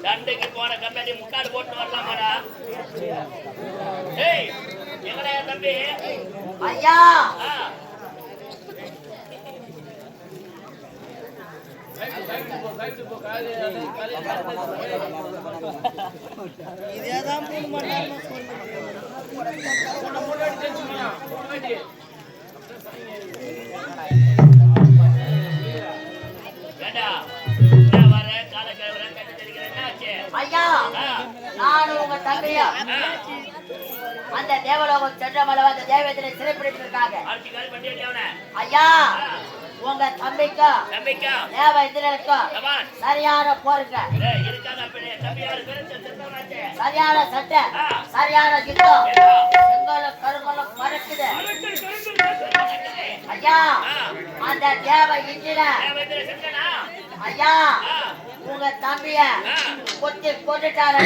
சண்டைக்கு போன கம்பெனி முக்காடு போட்டு வரலாமாடா? ஏய் எங்கடா தம்பி? ஐயா இதேதான் 3 மணி நேரமா ஐயா நானும் உங்க தம்பியா அந்த தேவலோகம் சென்றமளவு அந்த தேவத்தினை சிறைப்பிடித்திருக்காங்க. ஐயா உங்க தம்பிக்கும் தேவ இந்திரனுக்கும் சரியான போருங்க, சரியான சட்டை, சரியான யுத்தம், செங்கோலும் கருங்கோலும் மறக்குது. ஐயா அந்த தேவ இந்திரன் ஐயா உங்க தம்பிய கொத்தி கொண்டுட்டாரு.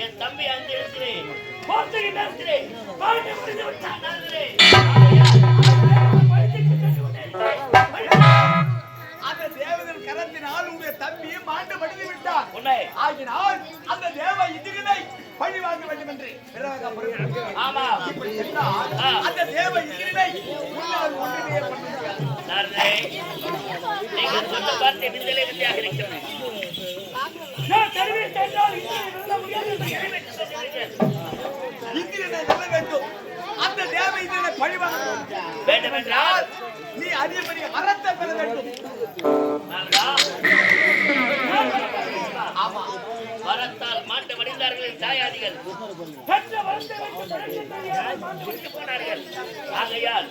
என் தம்பி அந்த இடத்திலே போர்த்துக்கு நேரத்திலே அந்த தேவதன் கரத்தினால் உடைய தம்பியை மாண்டு மடிந்து விட்டார். உண்மை ஆகினால் அந்த தேவ இந்திரனை பழி வாங்க வேண்டும் என்று ஆமா இப்படி சொன்னால் அந்த தேவ இந்திரனை உன்னால் ஒன்றுமே பண்ண முடியாது. நீங்கள் சொன்ன வார்த்தை விடுதலை வித்தியாக இருக்கிறது. இந்திரனை வெல்ல வேண்டும், அந்த தேவ இந்திரனை பழி வாங்க வேண்டும் என்றால் நீ அதிகப்படி வரத்தை பெற வேண்டும். ஆமா வரத்தால் மாட்டு வடிந்தார்கள் தாயாதிகள் போனார்கள். ஆகையால்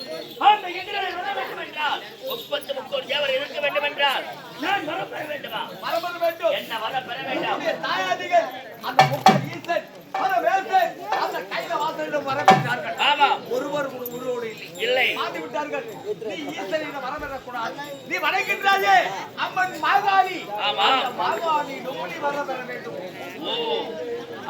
அந்த எதிரை வர வேண்டும் என்றால் 33 தேவர் இருக்க வேண்டும் என்றால் நான் வர பெற வேண்டுமா? வர வேண்டும். என்ன வர பெற வேண்டாம்? தாயாதிகள் அந்த முப்பது ஈசன் வர வேசன் அந்த கைல வாசலிடம் வர பெற்றார்கள். ஆமா ஒருவர் உருவோடு இல்லை மாட்டி விட்டார்கள். நீ ஈசனிடம் வர பெறக்கூடாது. நீ வணங்குகிறாயே அம்மன் மாகாளி. ஆமா மாகாளி நோடி வர பெற வேண்டும். ஓ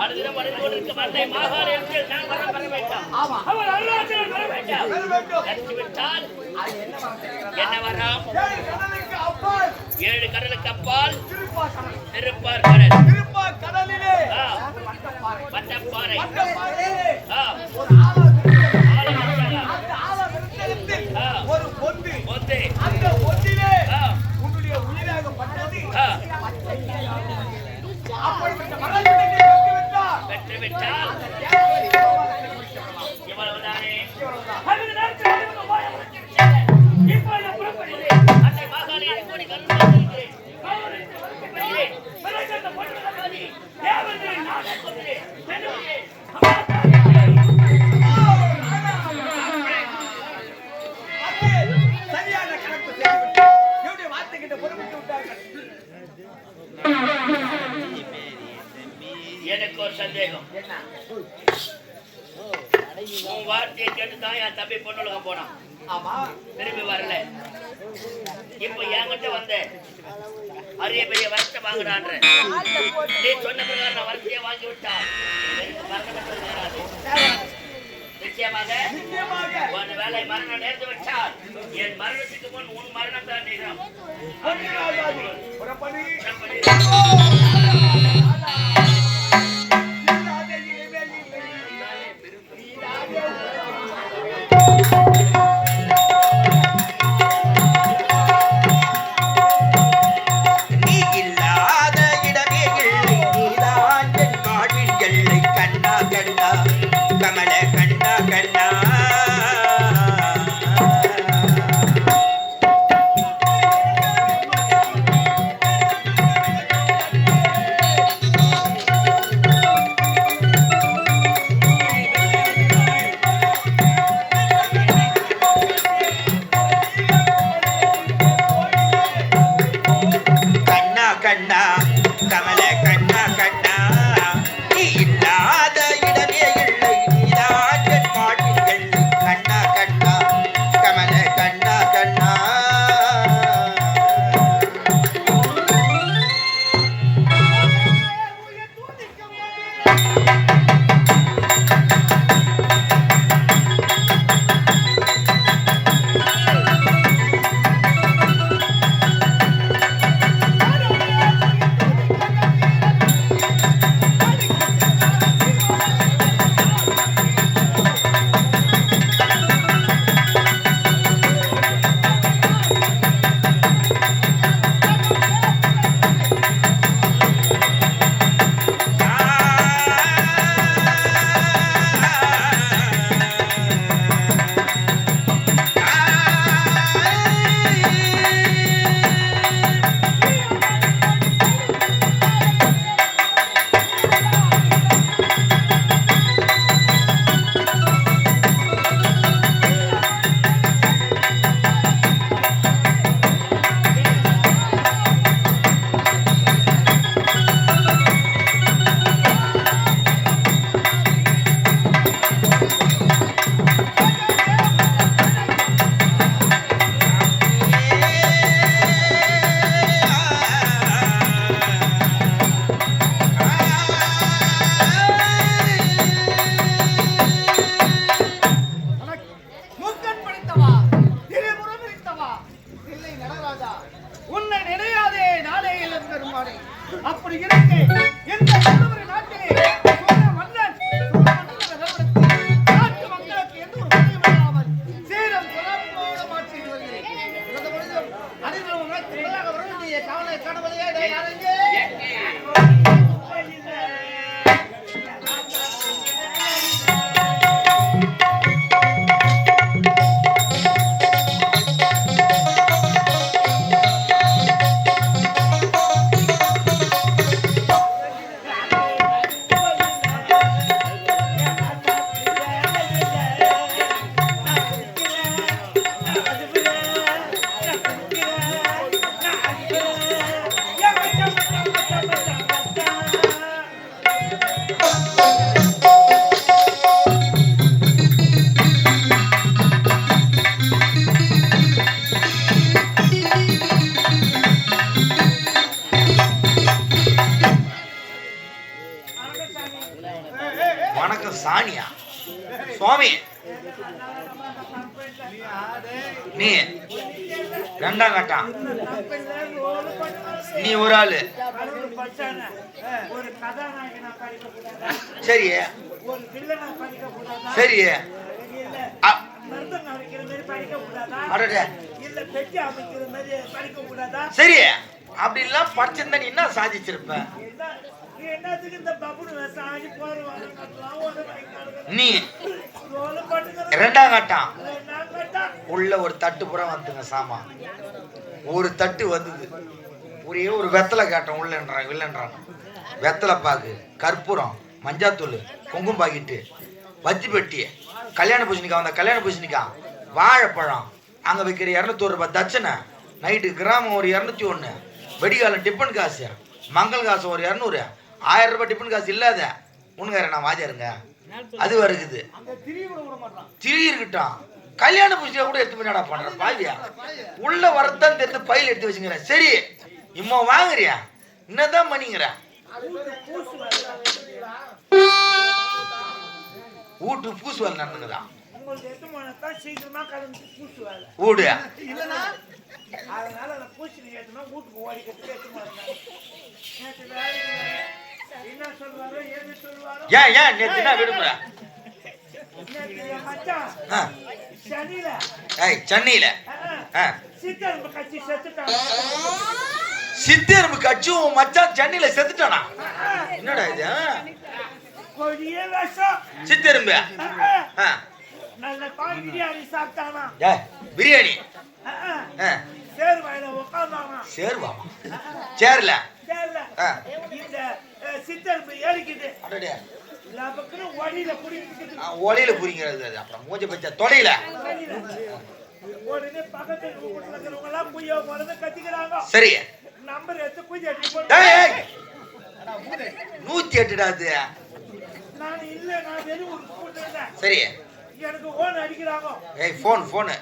அடுத்த மனிதனோடு இருக்க மண்ணை மாகாண இடத்தில் நான் வர வேண்டாம். ஆமா. அவன் அருளாச்சலம் வர வேண்டாம். வர வேண்டும். எடுத்து விட்டால் அது என்ன வரம் கேட்கிறார்? என்ன வரம்? 7 கடலுக்கு அப்பால் 7 கடலுக்கு அப்பால் திருப்பாக்கடல். திருப்பார் கடல். திருப்பாக்கடலிலே ஆ, வட்டப்பாறை. வட்டப்பாறை. வட்டப்பாறையிலே ஆ, ஒரு ஆலா விருந்தெடுத்து, ஆழம் இருக்கிறதா? அந்த ஆலா விருந்தெடுத்து ஆ. ஒரு பொந்து, ஒத்து. அந்த பொந்திலே ஆ, உன்னுடைய உயிராகப்பட்டது ஆ, பச்சை கிளியாக. அப்படிப்பட்ட மரத்தை நீ பெற்றுவிட்டால் பெற்று விட்டால் அந்த தேவதை பெற்றுவிடலாம். இவ்வளவுதானே? இவ்வளவுதான். அது நாட்கள் அதிகமாக வாய வளர்ச்சிவிட்டது. இப்பொழுது புறப்படுகிறேன். அன்னை மாகாளியை கூடி கருத்து வந்திருக்கிறேன். காவலுக்கு வருத்தப்படுகிறேன். பிறகு அந்த பொன்னுலகாதி தேவர்களை நானே கொன்றேன். செல்லுகிறேன். அம்மா தாயே. அது சரியான கணக்கு செய்துவிட்டு என்னுடைய வார்த்தைகிட்ட பொறுப்பிட்டு விட்டார்கள். எனக்கு ஒரு சந்தேகம். என்ன? உன் வார்த்தையை கேட்டுதான் என் தம்பி பொண்ணுலகம் போனான். ஆமா. திரும்பி வரல. இப்ப என்கிட்ட வந்த அரிய பெரிய வரத்தை வாங்கினான்ற நீ சொன்ன பிரகாரம் நான் வரத்தையே வாங்கி விட்டான். எனக்கு மரணம் என்பது நேராது. நிச்சயமாக நிச்சயமாக ஒரு வேலை மரணம் நேர்ந்து விட்டால் என் மரணத்துக்கு முன் உன் மரணம் தான் நிகழும். அன்னையாகாது. புறப்படு. நீ இல்லாத இடமே இல்லை நீதான் என் வாழ்வின் எல்லை கண்ணா கண்ணா கமல கண்ணா கண்ணா கண்ணா கண்ணா கமல கண்ணா கண்ணா நீ இல்லாத இடமே இல்லை நீதான் என் வாழ்வின் எல்லை கண்ணா கண்ணா கமல கண்ணா கண்ணா முக்கன் படைத்தவா, திரிபுரம் விரித்தவா, தில்லை நடராஜா, உன்னை நினையாதே நாளே இளம் பெருமானே. அப்படி இருக்க இந்த நல்லவரி நாட்டிலே சோழ மன்னன் நாட்டு மக்களுக்கு எந்த ஒரு பணியும் இல்லாமல் சீரம் சிறப்போடு மாற்றி வருகிறேன். இந்த பொழுதும் அனைவரும் உணர்ச்சிகளாக வருவதையே கவலை காணுவதையே யாரெங்கே? Yeah. சாணியா சுவாமி நீ ரெண்டாம் கட்டம் நீ ஒரு ஆளு ஒரு கதாநாயகனா படிக்க கூடாதா? சரி ஒரு வில்லனா படிக்க கூடாதா? சரி மருந்தம் அமைக்கிற மாதிரி படிக்க கூடாதா? அடடே. இல்ல பெட்டி அமைக்கிற மாதிரி படிக்க கூடாதா? சரி அப்படி எல்லாம் படிச்சிருந்தா நீ என்ன சாதிச்சிருப்ப? நீ என்னத்துக்கு இந்த பபுனு வேஷம் ஆடி போறவாங்க நீ ரோல போட்டுக்கிற ரெண்டாம் கட்டம் நான் கேட்டா உள்ள ஒரு தட்டு புறம் வந்துங்க சாமா ஒரு தட்டு வந்தது ஒரே ஒரு வெத்தலை காட்டம் உள்ளன்றாங்க வில்லன்றாங்க வெத்தலை பாக்கு கற்பூரம் மஞ்சாத்தூள் குங்குமம் பாக்கிட்டு வத்தி பெட்டி கல்யாண பூசணிக்கா வந்த கல்யாண பூசணிக்கா வாழைப்பழம் அங்கே வைக்கிற 200 ரூபாய் தட்சணை நைட்டு கிராமம் ஒரு 201 வெடிகாலம் டிஃபன் காசு மங்கள் காசு ஒரு 200 1000 ரூபாய் டிஃபன் காசு இல்லாத உனக்கார நான் வாஜாருங்க அது வருகுது திரி இருக்கட்டும் கல்யாண பூஜையை கூட எடுத்து போய் பண்றேன் பாவியா உள்ள வரத்தான் தெரிந்து பையில் எடுத்து வச்சுக்கிறேன் சரி இம்மா வாங்குறியா என்னதான் பண்ணிங்கிற வீட்டு பூசு வேலை நடந்துங்கதான் சீக்கிரமா கலந்து பூசு வேலை வீடு இல்லைன்னா அதனால அந்த பூசணி ஏற்றணும் வீட்டுக்கு ஓடிக்கிறதுக்கு எடுத்து என்ன சொல்வாரோ ஏது சொல்வாரோ ஏன் நேற்று விடுமுற மச்சான் சனியில சென்னையில சித்தரும்பு கட்சி செத்துட்டான் சித்தரும்பு கட்சி உன் மச்சான் சென்னையில செத்துட்டானா என்னடா இது கொடிய விஷம் சித்தரும்பு நல்ல பால் பிரியாணி சாப்பிட்டானா பிரியாணி சேர் வாயில உட்காந்தானா சேர்வாமா சேர்ல சேர்ல இந்த சித்தரும்பு ஏறிக்குது ஒளியில புரிங்கிறது அப்புறம் மூஞ்ச பச்ச தொடையில உடனே பக்கத்துல இருக்கிறவங்க எல்லாம் குய்ய போறது கத்திக்கிறாங்க சரி நம்பர் எடுத்து குய்ய எடுத்து 108 அது நான் இல்ல நான் வெறும் ஒரு கூட்டல சரி எனக்கு போன் அடிக்கிறாங்க போன்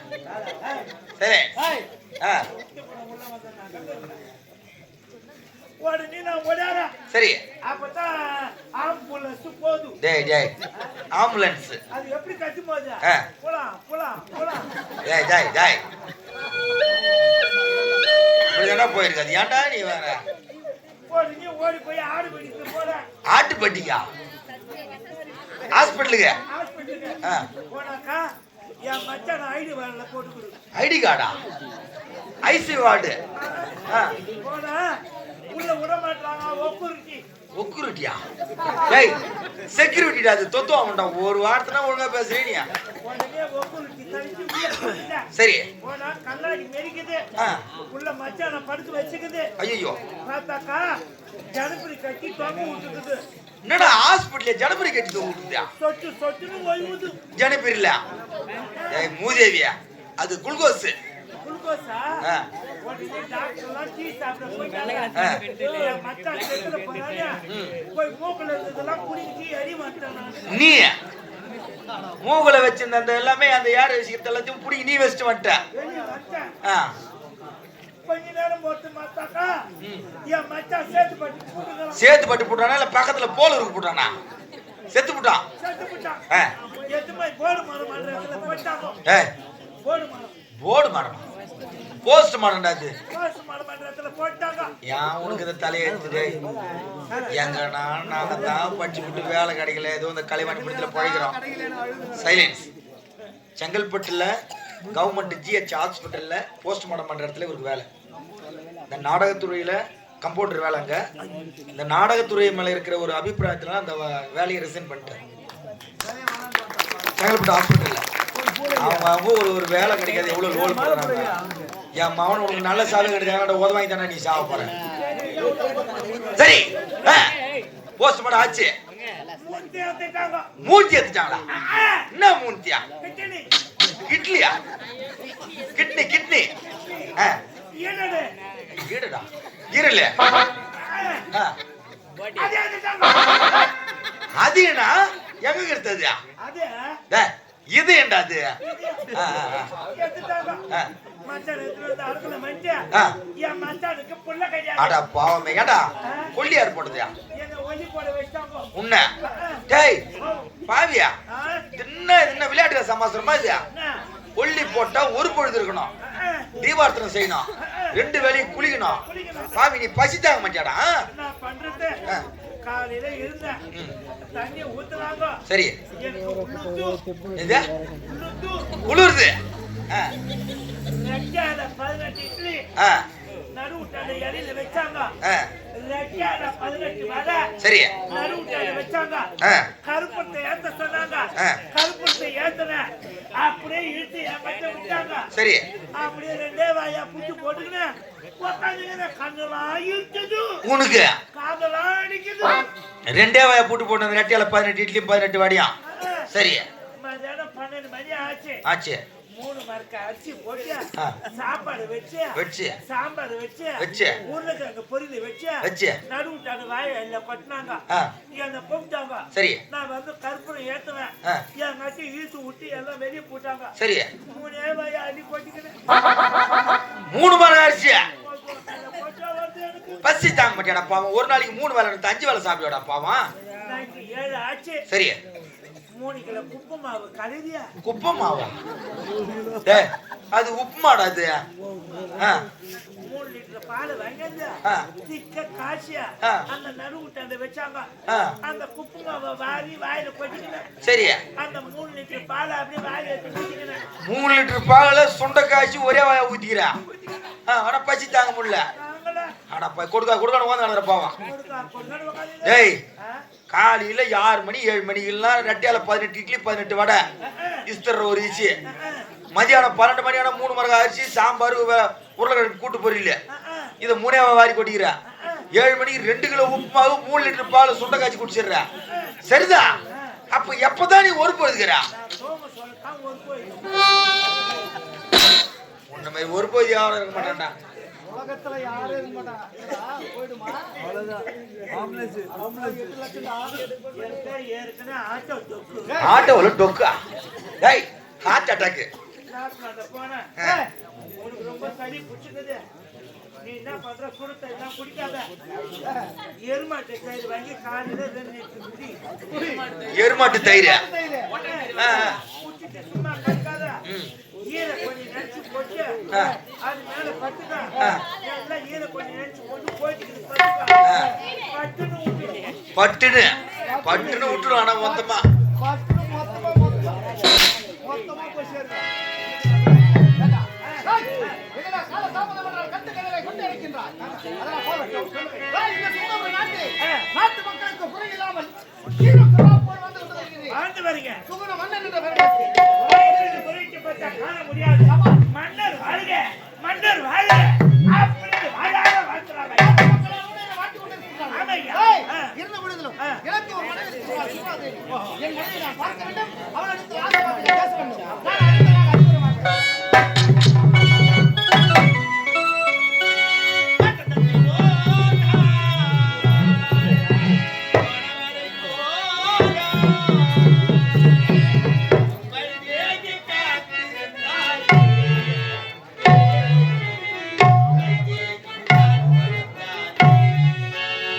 சரி உடனே நான் ஓடாரா சரி அப்பதான் ஆம்புலன்ஸ் போகுது ஆம்புலன்ஸ் அது எப்படி கட்டி போகுது போலாம் என்ன போயிருக்காது ஏன்டா நீ வேற ஓடி போய் ஆடு படிக்க போற ஆட்டு பட்டிக்கா ஹாஸ்பிட்டலுக்கு போனாக்கா என் மச்சான் ஐடி வார்டுல போட்டு கொடு ஐடி கார்டா ஐசி வார்டு போனா உள்ள விட மாட்டாங்க ஒக்குரிட்டியா செக்யூரிட்டிடா அது தொத்துவாங்கடா ஒரு வார்த்தைனா ஒழுங்கா பேசுறீங்க உடனே ஒக்குரிட்டி தரிச்சு சரி போனா கண்ணாடி மெரிக்குது உள்ள மச்சான படுத்து வச்சுக்குது ஐயோ பார்த்தாக்கா ஜனபரி கட்டி தொங்க விட்டுக்குது என்னடா ஹாஸ்பிட்டல்ல ஜனபரி கட்டி தொங்க விட்டுதா சொட்டுன்னு ஓய்வுது ஜனபரில மூதேவியா அது குளுக்கோஸ் உடனே டாக்டர் எல்லாம் டீ சாப்பிட போயிட்டாங்க மச்சான் செத்துல போறாங்க போய் மூக்குல இருந்ததெல்லாம் குடிச்சு எரி மாட்டாங்க நீ மூக்குல வச்சிருந்த அந்த எல்லாமே அந்த யார் விஷயத்த எல்லாத்தையும் புடி நீ வச்சிட்டு வந்துட்ட கொஞ்ச நேரம் போட்டு மாத்தாக்கா என் மச்சான் சேத்து பட்டு போட்டானா இல்ல பக்கத்துல போல இருக்கு போட்டானா செத்து போட்டான் எத்து போய் போர்டு மரம் பண்றதுல போட்டாங்க போர்டு மரம் போஸ்ட் மாடண்டா அது போட்டாங்க ஏன் உனக்கு இந்த தலையெழுத்துது எங்கன்னா நாங்க தான் படிச்சு விட்டு வேலை கிடைக்கல ஏதோ இந்த கலைவாணி படத்துல பழைக்கிறோம் சைலன்ஸ் செங்கல்பட்டுல கவர்மெண்ட் ஜிஹெச் ஹாஸ்பிட்டல்ல போஸ்ட்மார்ட்டம் பண்ற இடத்துல இவருக்கு வேலை இந்த நாடகத்துறையில கம்பவுண்டர் வேலைங்க இந்த நாடகத்துறை மேல இருக்கிற ஒரு அபிப்பிராயத்துல அந்த வேலையை ரிசைன் பண்ணிட்டார் செங்கல்பட்டு ஹாஸ்பிட்டல்ல அவங்க ஒரு வேலை கிடைக்காது எவ்வளவு லோல் பண்றாங்க என் மகன் உனக்கு நல்ல சாவு கிடைக்காத உத வாங்கி தானே நீ சாவ போற சரி போஸ்ட்மார்ட்டம் ஆச்சு மூர்த்தி எடுத்துட்டாங்களா என்ன மூர்த்தியா கிட்லியா கிட்னி ஈடுடா ஈரல அது என்ன எங்க எடுத்தது இது ஏண்டா அது அடா பாவமே ஏண்டா கொல்லியார் போட்டதுயா உன்ன டேய் பாவியா ஆ? என்ன விளையாட்டு சமாசரமா இது என்ன? கொல்லி போட்டா ஒரு பொழுது இருக்கணும் தீபார்த்தனை செய்யணும் 2 வேளையும் குளிக்கணும் பாவி நீ பசி தாங்க மாட்டியாடா என்ன பண்றது? காலையில இருந்தேன் தண்ணி ஊத்துறாங்க. சரி எனக்கு உள்ளுத்து, இது உள்ளுத்து. குளிருது ரெட்டியால 18 இட்லி நடுவுட்டால இலையில வச்சாங்க. ரெட்டியால 18 வடை சரி நடுவுட்டால வச்சாங்க. கருப்பத்தை ஏத்த சொன்னாங்க. கருப்பத்தை ஏத்தன அப்படியே இழுத்து என் மச்ச விட்டாங்க. சரி அப்படியே 2 வாயா புட்டு போட்டுக்கினேன் உட்காந்துக்கிற கண்ணெல்லாம் இழுத்துது. உனக்கு காதெல்லாம் அடிக்குது. 2 வாயை போட்டு போட்டு ரெட்டியால 18 இட்லி 18 வடியாம் சரி மதியானம் 12 மணி ஆச்சு. ஆச்சு 3 மரக்க அரிசி போட்டு சாப்பாடு வச்சு சாம்பார் வச்சு உருளைக்கிழங்கு பொரியல் வச்சு நடுவுட்டான வாயை எல்லாம் கொட்டினாங்க. என்னை கூப்பிட்டாங்க. சரி நான் வந்து கற்பூரம் ஏத்துவேன். என் கட்டி இழுத்து விட்டு எல்லாம் வெளியே போட்டாங்க. சரி 3 வாயை அள்ளி கொட்டிக்கிறேன். 3 மரம் அரிசி கொட்டா வருது எனக்கு. பசி தாங்க மாட்டியாடா பாவம் ஒரு நாளைக்கு 3 வேளை 5 வேளை சாப்பிடுவாடா பாவம் நைட்டு 7 ஆச்சு. சரி 3 கிலோ உப்பு மாவு கழுதியா குப்பை மாவா டேய் அது உப்புமாடா அது 3 லிட்டர் பால் வாங்கியாந்து திக்க காசியா அந்த நடுவுட்டாண்ட வச்சாங்க. அந்த குப்பு மாவை வாரி வாயில கொட்டிக்கினேன். சரி அந்த 3 லிட்டர் பால் அப்படியே வாயில எடுத்து ஊத்திக்கினேன். 3 லிட்டர் பால சுண்ட காய்ச்சி ஒரே வாயா ஊத்திக்கிறா ஆனா பசி தாங்க முடியல நாங்களா ஆனா கொடுக்க வாங்க பாவம் கொண்டாடு உட்காந்து டேய் காலையில 6 மணி 7 மணிக்கெல்லாம் ரெட்டியால 18 இட்லி 18 வடை இஸ்தர் ஒரு இச்சி மதியானம் 12 மணியான 3 மரக அரிசி சாம்பார் உருளைக்கிழங்கு கூட்டு பொரியல இதை 3 வாரி கொட்டிக்கிற 7 மணிக்கு 2 கிலோ உப்பு மாவு 3 லிட்டர் பால் சுண்ட காய்ச்சி குடிச்சிடுற சரிதா அப்ப எப்பதான் நீ ஒரு பொழுதுக்கிற உன்ன மாதிரி ஒரு பொழுது யாரும் இருக்க மாட்டான்டா உலகத்துல யாரும் இருக்க மாட்டாங்க போயிடுமா அவ்வளவுதான் ஆட்டோல டொக்கா டேய் ஹார்ட் அட்டாக் போனேன். உனக்கு ரொம்ப சளி பிடிச்சிருக்குது. நீ என்ன பண்ற சுடுத்த எல்லாம் குடிக்காத. எருமாட்டு தயிர் வாங்கி காலையில 2 லிட்டர் குடி. எருமாட்டு தயிர் குடிச்சிட்டு சும்மா கடிக்காத. ஈரை கொஞ்சம் நினைச்சு போட்டு அது மேல பட்டுக்க. எல்லாம் ஈரை கொஞ்சம் நினைச்சு போட்டு போயிட்டு பட்டுன்னு விட்டுரும் ஆனா மொத்தமா மொத்தமா போய் சேருங்க. என்னடா கால தாமதம் பண்றார் கட்டு கதலை கொண்டு இருக்கின்றார். அதெல்லாம் போகட்டும். இந்த சுதந்திர நாட்டு மக்களுக்கு குறை இல்லாமல் கீழும் போர் வந்து கொண்டிருக்கிறது. ஆண்டு வரீங்க. சுகுண மன்னன் என்ற பெருமைக்கு குறைக்கு பார்த்தா காண முடியாது. மன்னர் வாழ்க மன்னர் வாழ்க அப்படின்னு வாழாத வாழ்த்துறாங்க. இருந்த பொழுதிலும் எனக்கு ஒரு மனைவி இருக்கிறார். என் மனைவி நான் பார்க்க வேண்டும். அவளிடத்தில் ஆசைப்பட்டு பேச வேண்டும். நான் அடுத்ததாக அறிவுரை ஆ